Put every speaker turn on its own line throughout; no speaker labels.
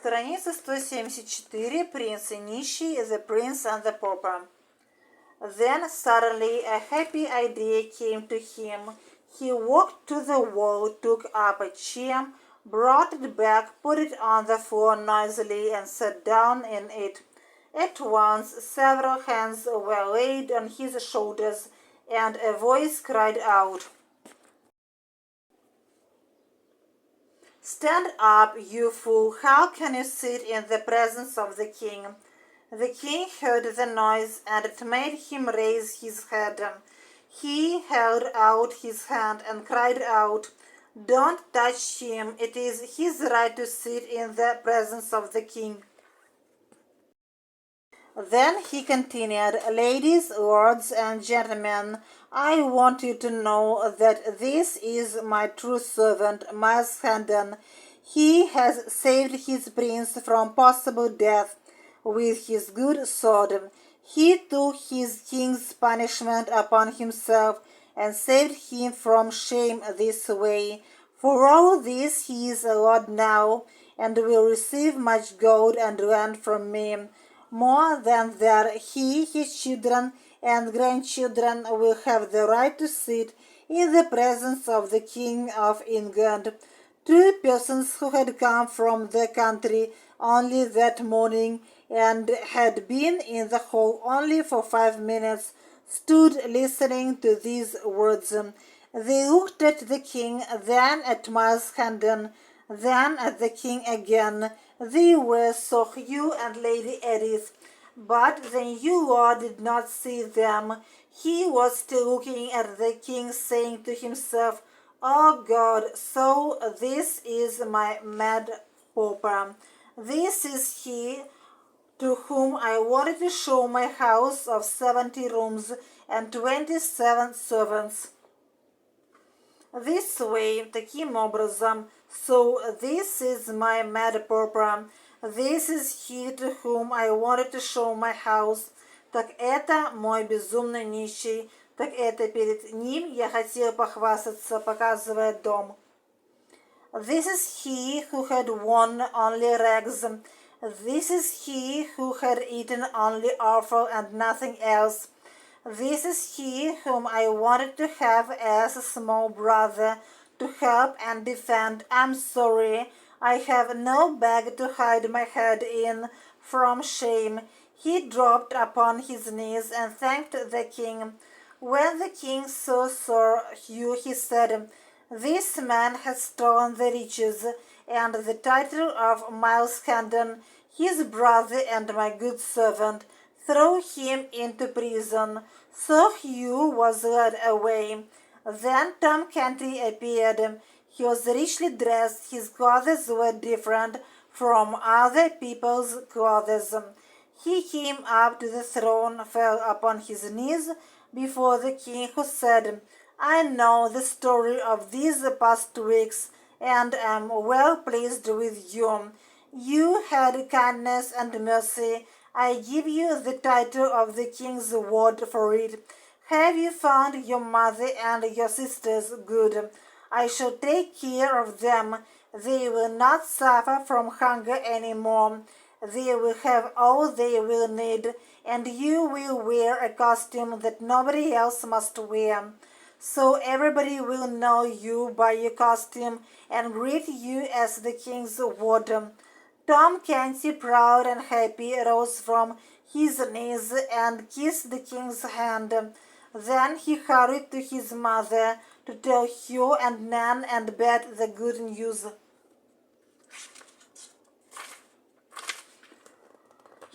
Страница 174. Принц и Нищий, The Prince and the Pauper. Then suddenly a happy idea came to him. He walked to the wall, took up a chair, brought it back, put it on the floor noisily, and sat down in it. At once several hands were laid on his shoulders, and a voice cried out, "Stand up, you fool! How can you sit in the presence of the king?" The king heard the noise, and it made him raise his head. He held out his hand and cried out, "Don't touch him! It is his right to sit in the presence of the king." Then he continued, "Ladies, lords, and gentlemen, I want you to know that this is my true servant, Miles Hendon. He has saved his prince from possible death with his good sword. He took his king's punishment upon himself and saved him from shame this way. For all this he is a lord now, and will receive much gold and land from me. More than that, he, his children, and grandchildren will have the right to sit in the presence of the King of England." Two persons who had come from the country only that morning and had been in the hall only for 5 minutes stood listening to these words. They looked at the king, then at Miles Hendon, then at the king again. They were Sir Hugh and Lady Edith, but the new lord did not see them. He was still looking at the king, saying to himself, "Oh God, so this is my mad pauper. This is he to whom I wanted to show my house of 70 rooms and 27 servants. This way, таким образом, so this is my mad pauper. This is he to whom I wanted to show my house. Так это мой безумный нищий. Так это перед ним я хотел похвастаться, показывая дом. This is he who had worn only rags. This is he who had eaten only offal and nothing else. This is he whom I wanted to have as a small brother, to help and defend. I'm sorry, I have no bag to hide my head in from shame." He dropped upon his knees and thanked the king. When the king saw Sir Hugh, he said, "This man has stolen the riches and the title of Miles Hendon, his brother and my good servant. Throw him into prison." Sir Hugh was led away. Then Tom Canty appeared. He was richly dressed. His clothes were different from other people's clothes. He came up to the throne, fell upon his knees before the king, who said, "I know the story of these past weeks, and am well pleased with you. You had kindness and mercy. I give you the title of the king's ward for it. Have you found your mother and your sisters? Good. I shall take care of them. They will not suffer from hunger any more. They will have all they will need, and you will wear a costume that nobody else must wear. So everybody will know you by your costume and greet you as the king's ward." Tom Canty, proud and happy, rose from his knees and kissed the king's hand. Then he hurried to his mother to tell Hugh and Nan and Bet the good news.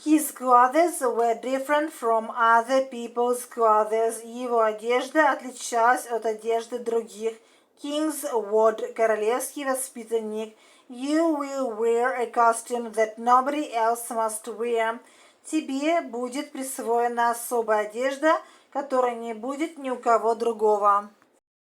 His clothes were different from other people's clothes. Его одежда отличалась от одежды других. King's ward, королевский воспитанник. You will wear a costume that nobody else must wear. Тебе будет присвоена особая одежда, которой не будет ни у кого другого.